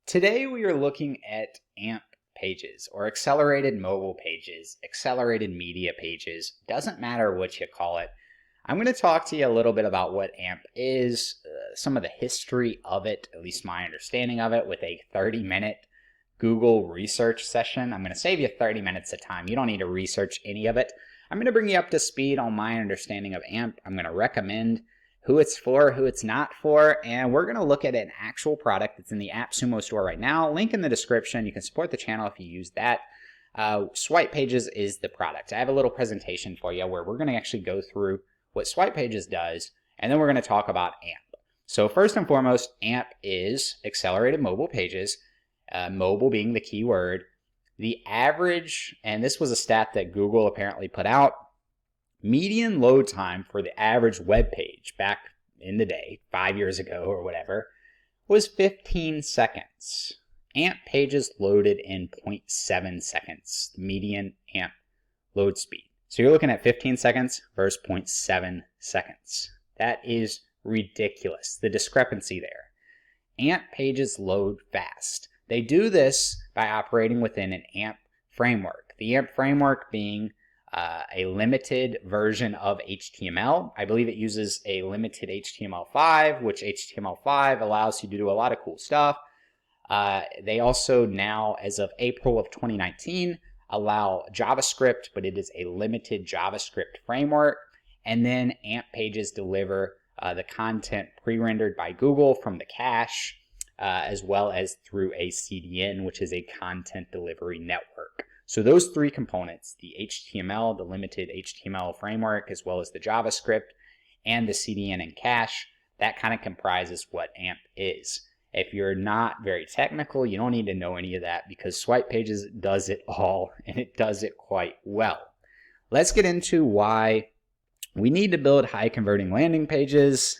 Today we are looking at AMP pages, or accelerated mobile pages, accelerated media pages. Doesn't matter what you call it. I'm going to talk to you a little bit about what AMP is, some of the history of it, at least my understanding of it, with a 30-minute Google research session. I'm going to save you 30 minutes of time. You don't need to research any of it. I'm going to bring you up to speed on my understanding of AMP. I'm going to recommend who it's for, who it's not for, and we're going to look at an actual product that's in the AppSumo store right now. Link in the description. You can support the channel if you use that. SwipePages is the product. I have a little presentation for you where we're going to actually go through what SwipePages does, and then we're going to talk about AMP. So first and foremost, AMP is accelerated mobile pages, mobile being the key word. The average, and this was a stat that Google apparently put out, median load time for the average web page back in the day, 5 years ago or whatever, was 15 seconds. AMP pages loaded in 0.7 seconds, the median AMP load speed. So you're looking at 15 seconds versus 0.7 seconds. That is ridiculous, the discrepancy there. AMP pages load fast. They do this by operating within an AMP framework. The AMP framework being a limited version of HTML. I believe it uses a limited HTML5, which HTML5 allows you to do a lot of cool stuff. They also now, as of April of 2019, allow JavaScript, but it is a limited JavaScript framework. And then AMP pages deliver the content pre-rendered by Google from the cache, as well as through a CDN, which is a content delivery network. So those three components, the HTML, the limited HTML framework, as well as the JavaScript and the CDN and cache, that kind of comprises what AMP is. If you're not very technical, you don't need to know any of that because SwipePages does it all, and it does it quite well. Let's get into why we need to build high converting landing pages,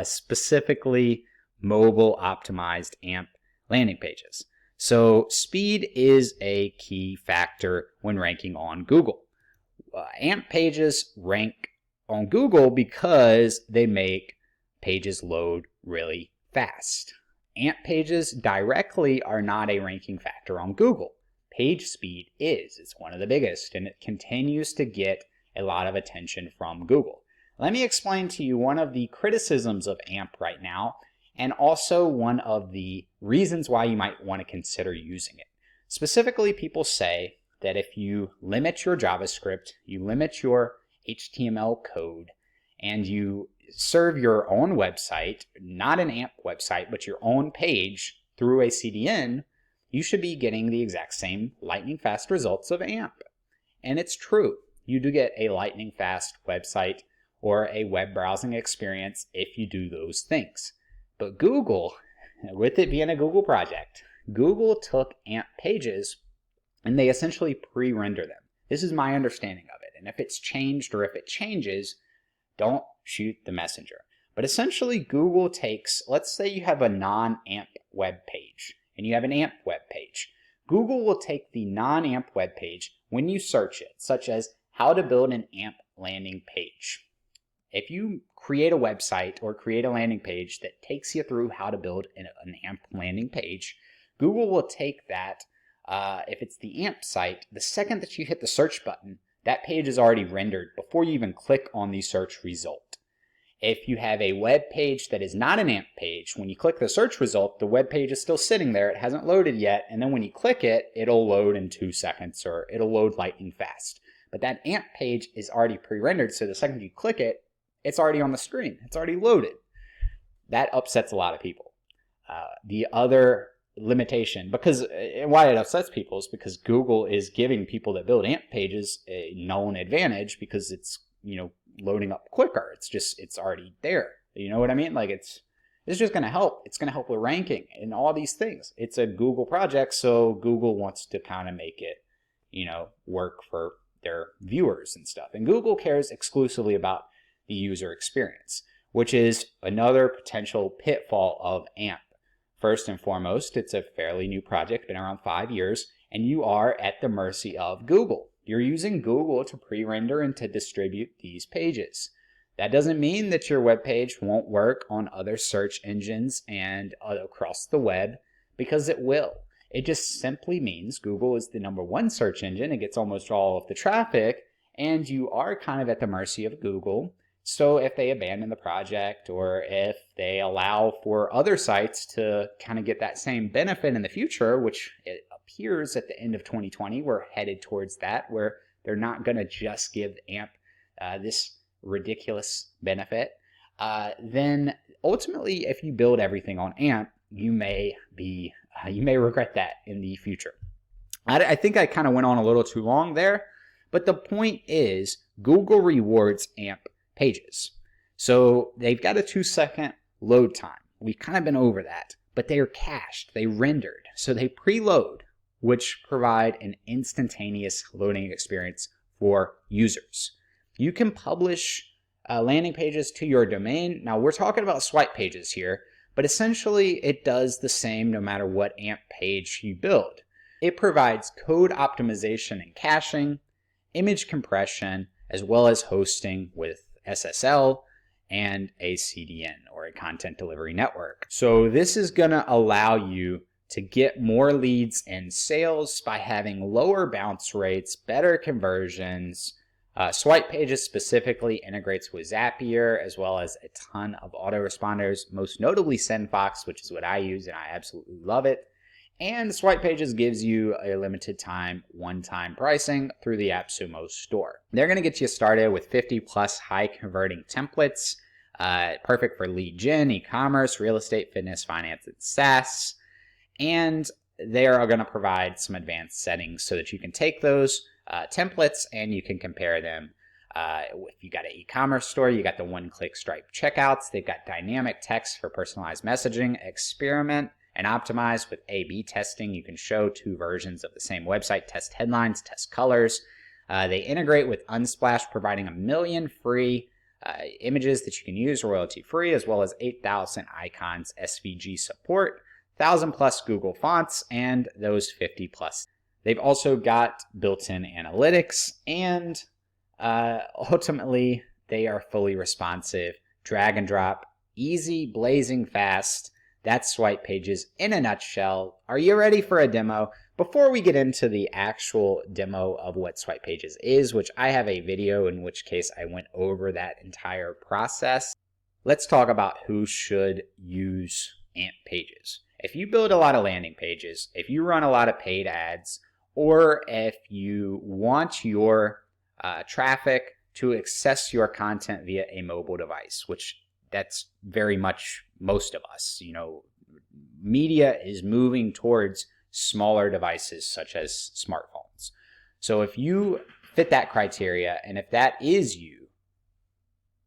specifically mobile optimized AMP landing pages. So speed is a key factor when ranking on Google. AMP pages rank on Google because they make pages load really fast. AMP pages directly are not a ranking factor on Google. Page speed is. It's one of the biggest, and it continues to get a lot of attention from Google. Let me explain to you one of the criticisms of AMP right now, and also one of the reasons why you might want to consider using it. Specifically, people say that if you limit your JavaScript, you limit your HTML code, and you serve your own website, not an AMP website, but your own page through a CDN, you should be getting the exact same lightning fast results of AMP. And it's true. You do get a lightning fast website or a web browsing experience if you do those things. But Google, with it being a Google project, Google took AMP pages and they essentially pre-render them. This is my understanding of it. And if it's changed or if it changes, don't shoot the messenger. But essentially Google takes, let's say you have a non-AMP web page and you have an AMP web page. Google will take the non-AMP web page when you search it, such as how to build an AMP landing page. If you create a website or create a landing page that takes you through how to build an AMP landing page, Google will take that, if it's the AMP site, the second that you hit the search button, that page is already rendered before you even click on the search result. If you have a web page that is not an AMP page, when you click the search result, the web page is still sitting there, it hasn't loaded yet, and then when you click it, it'll load in 2 seconds or it'll load lightning fast. But that AMP page is already pre-rendered, so the second you click it, it's already on the screen. It's already loaded. That upsets a lot of people. The other limitation, because why it upsets people is because Google is giving people that build AMP pages a known advantage because it's, loading up quicker. It's already there. You know what I mean? Like it's just going to help. It's going to help with ranking and all these things. It's a Google project, so Google wants to kind of make it, work for their viewers and stuff. And Google cares exclusively about the user experience, which is another potential pitfall of AMP. First and foremost, it's a fairly new project, been around 5 years, and you are at the mercy of Google. You're using Google to pre-render and to distribute these pages. That doesn't mean that your web page won't work on other search engines and across the web, because it will. It just simply means Google is the #1 search engine. It gets almost all of the traffic, and you are kind of at the mercy of Google. So if they abandon the project, or if they allow for other sites to kind of get that same benefit in the future, which it appears at the end of 2020, we're headed towards that, where they're not going to just give AMP this ridiculous benefit, then ultimately, if you build everything on AMP, you may regret that in the future. I think I kind of went on a little too long there, but the point is Google rewards AMP pages. So they've got a 2-second load time. We've kind of been over that, but they are cached, they rendered. So they preload, which provide an instantaneous loading experience for users. You can publish landing pages to your domain. Now we're talking about swipe pages here, but essentially it does the same no matter what AMP page you build. It provides code optimization and caching, image compression, as well as hosting with SSL and a CDN, or a content delivery network. So this is going to allow you to get more leads and sales by having lower bounce rates, better conversions. Swipe Pages specifically integrates with Zapier, as well as a ton of autoresponders, most notably SendFox, which is what I use, and I absolutely love it. And Swipe Pages gives you a limited time, one-time pricing through the AppSumo store. They're going to get you started with 50+ high-converting templates, perfect for lead gen, e-commerce, real estate, fitness, finance, and SaaS. And they are going to provide some advanced settings so that you can take those templates and you can compare them. If you got an e-commerce store, you got the one-click Stripe checkouts. They've got dynamic text for personalized messaging. Experiment and optimize with A/B testing. You can show 2 versions of the same website, test headlines, test colors. They integrate with Unsplash, providing 1 million free images that you can use royalty-free, as well as 8,000 icons, SVG support, 1,000+ Google fonts, and those 50+. They've also got built-in analytics, and ultimately, they are fully responsive, drag and drop, easy, blazing fast. That's Swipe Pages in a nutshell. Are you ready for a demo? Before we get into the actual demo of what Swipe Pages is, which I have a video in which case I went over that entire process, let's talk about who should use AMP pages. If you build a lot of landing pages, if you run a lot of paid ads, or if you want your traffic to access your content via a mobile device, which that's very much most of us. You know, media is moving towards smaller devices such as smartphones. So if you fit that criteria, and if that is you,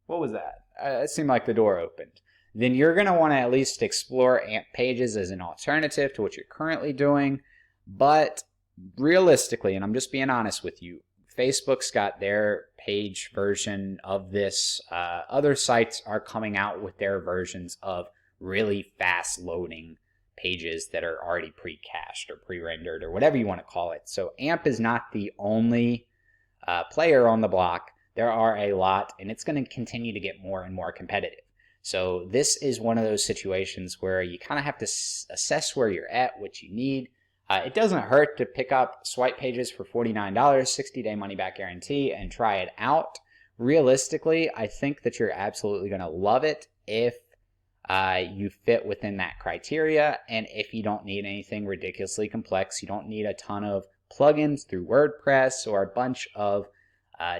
what was that? It seemed like the door opened. Then you're going to want to at least explore AMP pages as an alternative to what you're currently doing. But realistically, and I'm just being honest with you, Facebook's got their page version of this. Other sites are coming out with their versions of really fast loading pages that are already pre-cached or pre-rendered or whatever you want to call it. So AMP is not the only player on the block. There are a lot, and it's going to continue to get more and more competitive. So this is one of those situations where you kind of have to assess where you're at, what you need. It doesn't hurt to pick up Swipe Pages for $49, 60-day money-back guarantee, and try it out. Realistically, I think that you're absolutely going to love it if you fit within that criteria, and if you don't need anything ridiculously complex. You don't need a ton of plugins through WordPress or a bunch of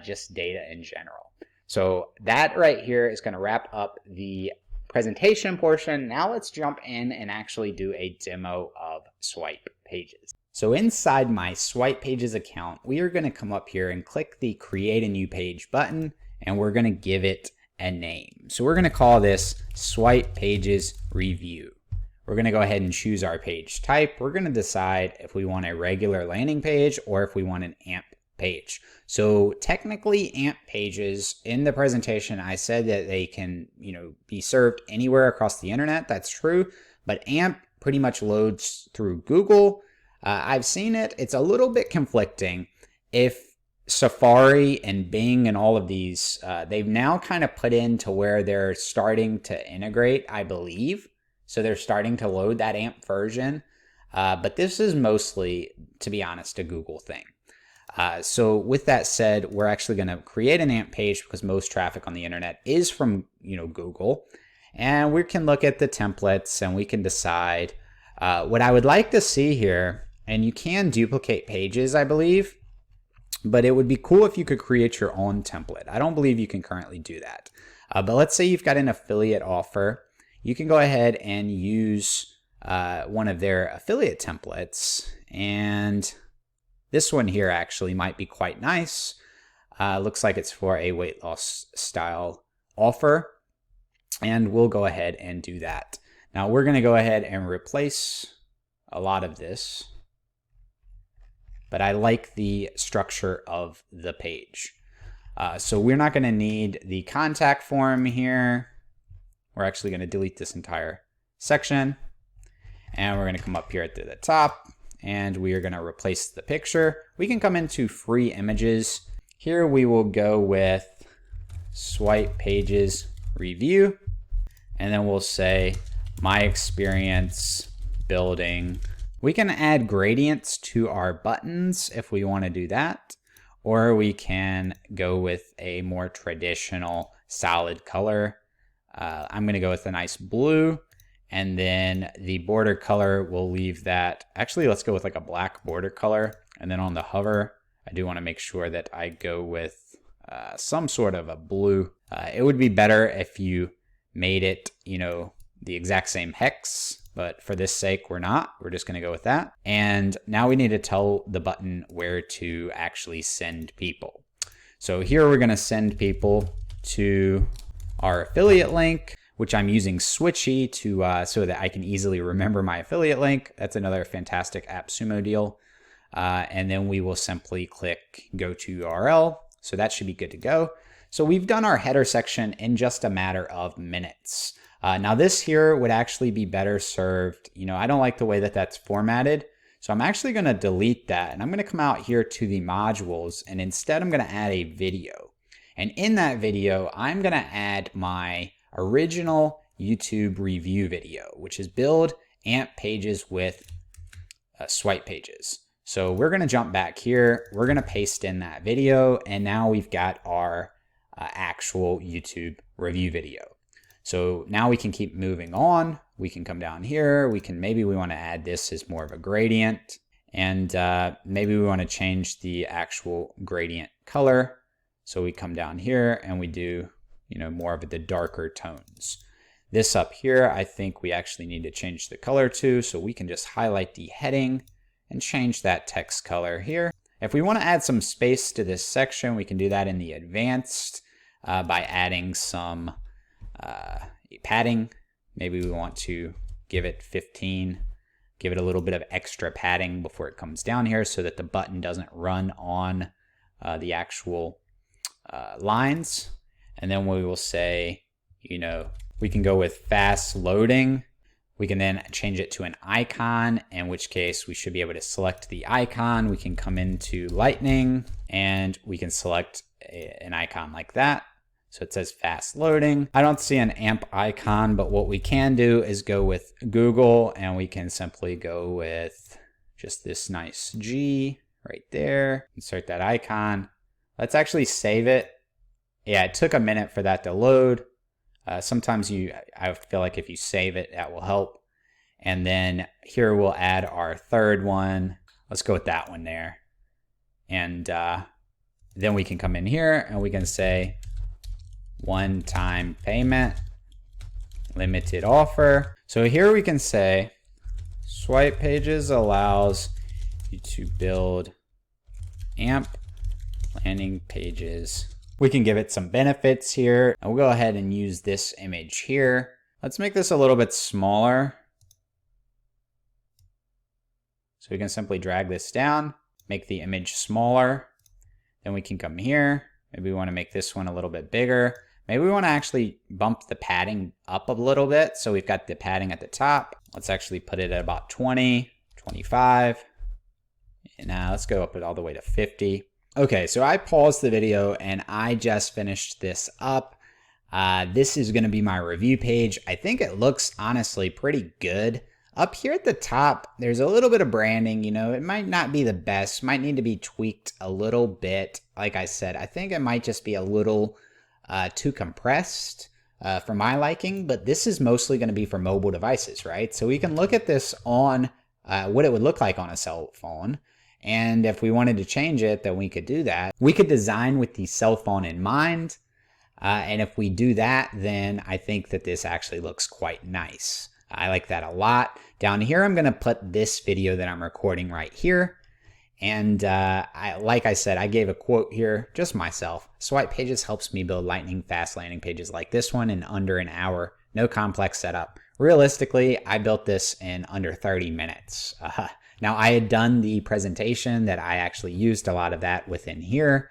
just data in general. So that right here is going to wrap up the presentation portion. Now let's jump in and actually do a demo of Swipe Pages. So inside my Swipe Pages account, we are going to come up here and click the Create a New Page button, and we're going to give it a name. So we're going to call this Swipe Pages Review. We're going to go ahead and choose our page type. We're going to decide if we want a regular landing page or if we want an AMP page. So technically AMP pages, in the presentation I said that they can, be served anywhere across the internet. That's true, but AMP pretty much loads through Google. I've seen it. It's a little bit conflicting. If Safari and Bing and all of these, they've now kind of put into where they're starting to integrate, I believe. So they're starting to load that AMP version. but this is mostly, to be honest, a Google thing. So with that said, we're actually going to create an AMP page because most traffic on the internet is from, Google. And we can look at the templates and we can decide what I would like to see here. And you can duplicate pages, I believe, but it would be cool if you could create your own template. I don't believe you can currently do that. But let's say you've got an affiliate offer. You can go ahead and use one of their affiliate templates, and this one here actually might be quite nice. Looks like it's for a weight loss style offer, and we'll go ahead and do that. Now we're going to go ahead and replace a lot of this, but I like the structure of the page. So we're not going to need the contact form here. We're actually going to delete this entire section, and we're going to come up here at the top, and we are going to replace the picture. We can come into free images. Here we will go with swipe pages review, and then we'll say my experience building. We can add gradients to our buttons if we want to do that, or we can go with a more traditional solid color. I'm going to go with a nice blue, and then the border color, we'll leave that. Actually, let's go with like a black border color. And then on the hover, I do want to make sure that I go with some sort of a blue. It would be better if you made it, the exact same hex, but for this sake, we're not. We're just going to go with that. And now we need to tell the button where to actually send people. So here we're going to send people to our affiliate link, which I'm using Switchy to so that I can easily remember my affiliate link. That's another fantastic AppSumo deal. And then we will simply click go to URL. So that should be good to go. So we've done our header section in just a matter of minutes. Now this here would actually be better served. I don't like the way that that's formatted. So I'm actually going to delete that, and I'm going to come out here to the modules, and instead I'm going to add a video. And in that video, I'm going to add my original YouTube review video, which is build AMP pages with swipe pages. So we're going to jump back here. We're going to paste in that video, and now we've got our actual YouTube review video. So now we can keep moving on. We can come down here. Maybe we want to add this as more of a gradient, and maybe we want to change the actual gradient color. So we come down here and we do, more of the darker tones. This up here, I think we actually need to change the color to, so we can just highlight the heading and change that text color here. If we want to add some space to this section, we can do that in the advanced by adding some padding. Maybe we want to give it 15, give it a little bit of extra padding before it comes down here so that the button doesn't run on the actual lines. And then we will say, we can go with fast loading. We can then change it to an icon, in which case we should be able to select the icon. We can come into lightning and we can select an icon like that. So it says fast loading. I don't see an AMP icon, but what we can do is go with Google, and we can simply go with just this nice G right there. Insert that icon. Let's actually save it. Yeah, it took a minute for that to load. Sometimes I feel like if you save it, that will help. And then here we'll add our third one. Let's go with that one there. And then we can come in here and we can say one-time payment, limited offer. So here we can say swipe pages allows you to build AMP landing pages. We can give it some benefits here. And we'll go ahead and use this image here. Let's make this a little bit smaller. So we can simply drag this down, make the image smaller. Then we can come here. Maybe we want to make this one a little bit bigger. Maybe we want to actually bump the padding up a little bit. So we've got the padding at the top. Let's actually put it at about 20, 25. And now let's go up it all the way to 50. Okay, so I paused the video and I just finished this up. This is going to be my review page. I think it looks honestly pretty good. Up here at the top, there's a little bit of branding. It might not be the best, might need to be tweaked a little bit. Like I said, I think it might just be a little too compressed for my liking, but this is mostly going to be for mobile devices, right? So we can look at this on what it would look like on a cell phone. And if we wanted to change it, then we could do that. We could design with the cell phone in mind. And if we do that, then I think that this actually looks quite nice. I like that a lot. Down here, I'm going to put this video that I'm recording right here. And like I said, I gave a quote here, just myself. SwipePages helps me build lightning fast landing pages like this one in under an hour. No complex setup. Realistically, I built this in under 30 minutes. Now, I had done the presentation that I actually used a lot of that within here.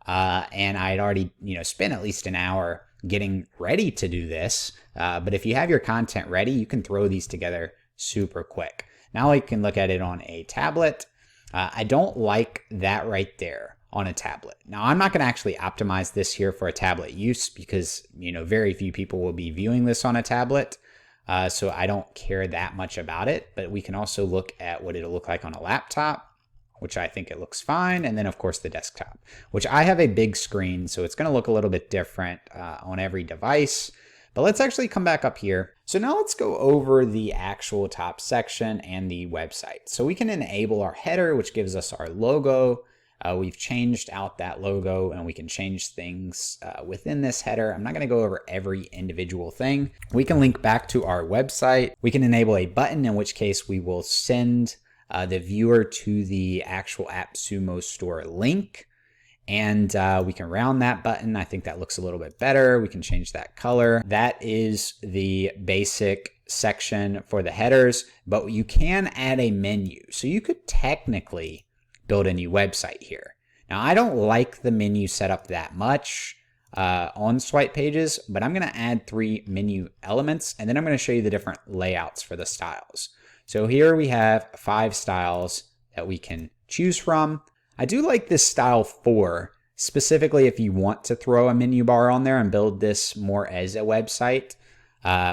And I had already, spent at least an hour getting ready to do this. But if you have your content ready, you can throw these together super quick. Now I can look at it on a tablet. I don't like that right there on a tablet. Now I'm not going to actually optimize this here for a tablet use because, very few people will be viewing this on a tablet. So I don't care that much about it, but we can also look at what it'll look like on a laptop, which I think it looks fine. And then of course the desktop, which I have a big screen. So it's going to look a little bit different on every device. But let's actually come back up here. So now let's go over the actual top section and the website. So we can enable our header, which gives us our logo. We've changed out that logo and we can change things within this header. I'm not going to go over every individual thing. We can link back to our website. We can enable a button, in which case we will send the viewer to the actual AppSumo store link. And we can round that button. I think that looks a little bit better. We can change that color. That is the basic section for the headers, but you can add a menu. So you could technically build a new website here. Now, I don't like the menu setup that much on SwipePages, but I'm going to add 3 menu elements, and then I'm going to show you the different layouts for the styles. So here we have 5 styles that we can choose from. I do like this style 4, specifically if you want to throw a menu bar on there and build this more as a website,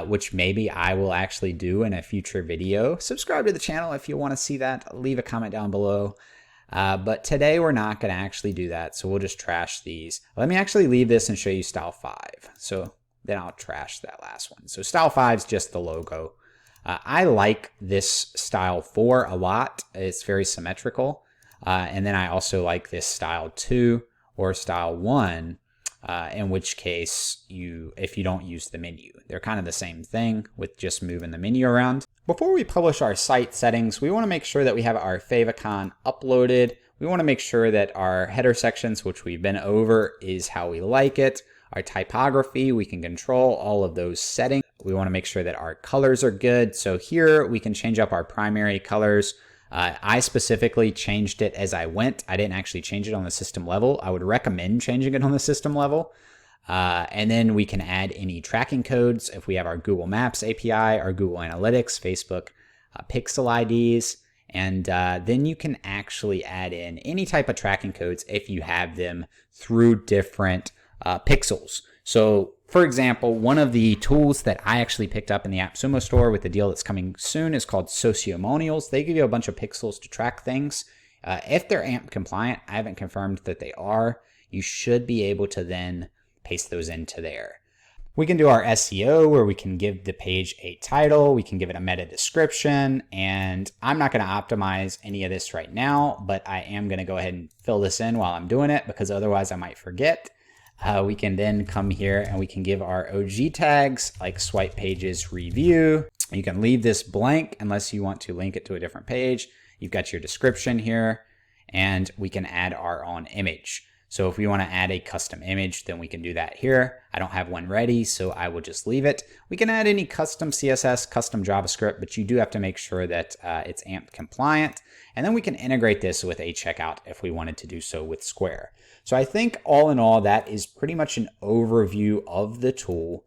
which maybe I will actually do in a future video. Subscribe to the channel if you want to see that. Leave a comment down below. But today we're not going to actually do that, so we'll just trash these. Let me actually leave this and show you style 5. So then I'll trash that last one. So style 5 is just the logo. I like this style 4 a lot. It's very symmetrical. And then I also like this style 2 or style 1, in which case if you don't use the menu. They're kind of the same thing with just moving the menu around. Before we publish our site settings, we want to make sure that we have our favicon uploaded. We want to make sure that our header sections, which we've been over, is how we like it. Our typography, we can control all of those settings. We want to make sure that our colors are good. So here we can change up our primary colors. I specifically changed it as I went. I didn't actually change it on the system level. I would recommend changing it on the system level. And then we can add any tracking codes if we have our Google Maps API, our Google Analytics, Facebook Pixel IDs. And then you can actually add in any type of tracking codes if you have them through different pixels. So for example, one of the tools that I actually picked up in the AppSumo store with the deal that's coming soon is called Sociomonials. They give you a bunch of pixels to track things. If they're AMP compliant, I haven't confirmed that they are, you should be able to then paste those into there. We can do our SEO where we can give the page a title, we can give it a meta description, and I'm not going to optimize any of this right now, but I am going to go ahead and fill this in while I'm doing it because otherwise I might forget. We can then come here and we can give our OG tags like SwipePages review. You can leave this blank unless you want to link it to a different page. You've got your description here, and we can add our own image. So if we want to add a custom image, then we can do that here. I don't have one ready, so I will just leave it. We can add any custom CSS, custom JavaScript, but you do have to make sure that it's AMP compliant. And then we can integrate this with a checkout if we wanted to do so with Square. So I think all in all, that is pretty much an overview of the tool.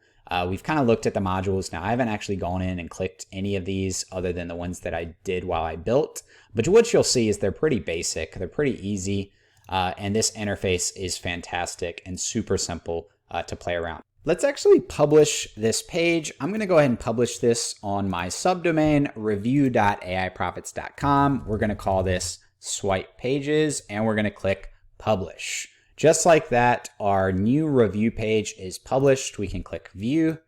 We've kind of looked at the modules. Now, I haven't actually gone in and clicked any of these other than the ones that I did while I built. But what you'll see is they're pretty basic. They're pretty easy. And this interface is fantastic and super simple to play around. Let's actually publish this page. I'm going to go ahead and publish this on my subdomain, review.aiprofitz.com. We're going to call this Swipe Pages, and we're going to click Publish. Just like that, our new review page is published. We can click View,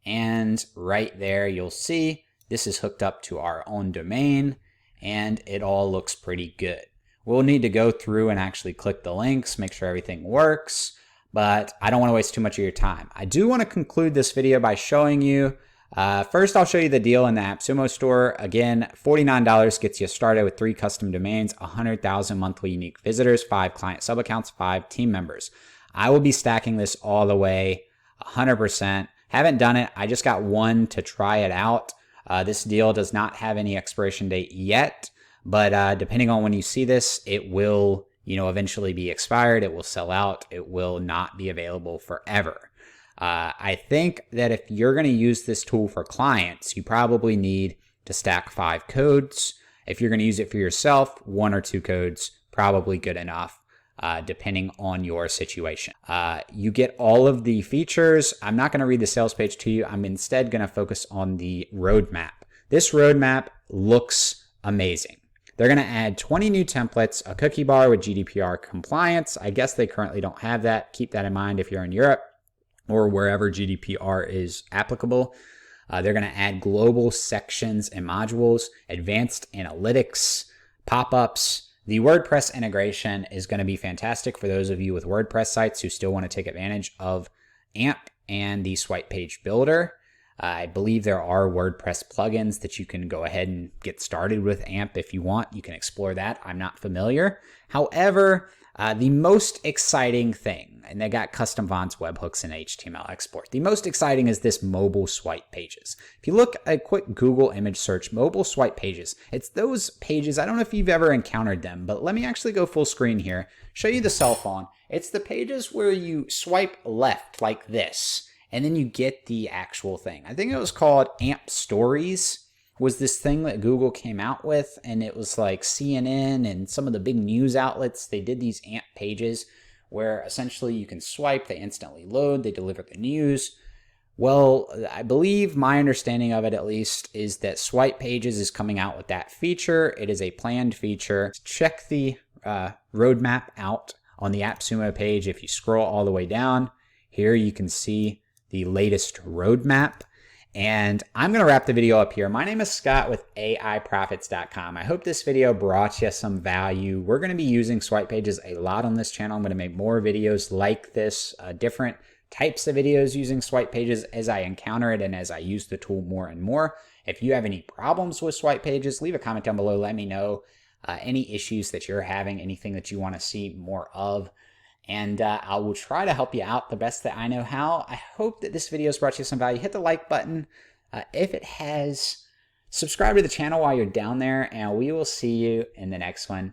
and right there you'll see this is hooked up to our own domain, and it all looks pretty good. We'll need to go through and actually click the links, make sure everything works, but I don't want to waste too much of your time. I do want to conclude this video by showing you, first I'll show you the deal in the AppSumo store. Again, $49 gets you started with 3 custom domains, 100,000 monthly unique visitors, 5 client sub-accounts, 5 team members. I will be stacking this all the way, 100%. Haven't done it, I just got one to try it out. This deal does not have any expiration date yet, but depending on when you see this, it will eventually be expired. It will sell out. It will not be available forever. I think that if you're going to use this tool for clients, you probably need to stack 5 codes. If you're going to use it for yourself, 1 or 2 codes, probably good enough, depending on your situation. You get all of the features. I'm not going to read the sales page to you. I'm instead going to focus on the roadmap. This roadmap looks amazing. They're going to add 20 new templates, a cookie bar with GDPR compliance. I guess they currently don't have that. Keep that in mind if you're in Europe or wherever GDPR is applicable. They're going to add global sections and modules, advanced analytics, pop-ups. The WordPress integration is going to be fantastic for those of you with WordPress sites who still want to take advantage of AMP and the Swipe Page Builder. I believe there are WordPress plugins that you can go ahead and get started with AMP if you want. You can explore that. I'm not familiar. However, the most exciting thing, and they got custom fonts, webhooks, and HTML export. The most exciting is this mobile swipe pages. If you look at a quick Google image search, mobile swipe pages, it's those pages. I don't know if you've ever encountered them, but let me actually go full screen here, show you the cell phone. It's the pages where you swipe left like this, and then you get the actual thing. I think it was called AMP Stories, was this thing that Google came out with, and it was like CNN and some of the big news outlets. They did these AMP pages where essentially you can swipe, they instantly load, they deliver the news. Well, I believe my understanding of it at least is that Swipe Pages is coming out with that feature. It is a planned feature. Check the roadmap out on the AppSumo page. If you scroll all the way down, here you can see the latest roadmap. And I'm going to wrap the video up here. My name is Scott with aiPROFITz.com. I hope this video brought you some value. We're going to be using Swipe Pages a lot on this channel. I'm going to make more videos like this, different types of videos using Swipe Pages as I encounter it and as I use the tool more and more. If you have any problems with Swipe Pages, leave a comment down below. Let me know any issues that you're having, anything that you want to see more of. And I will try to help you out the best that I know how. I hope that this video has brought you some value. Hit the like button if it has. Subscribe to the channel while you're down there, and we will see you in the next one.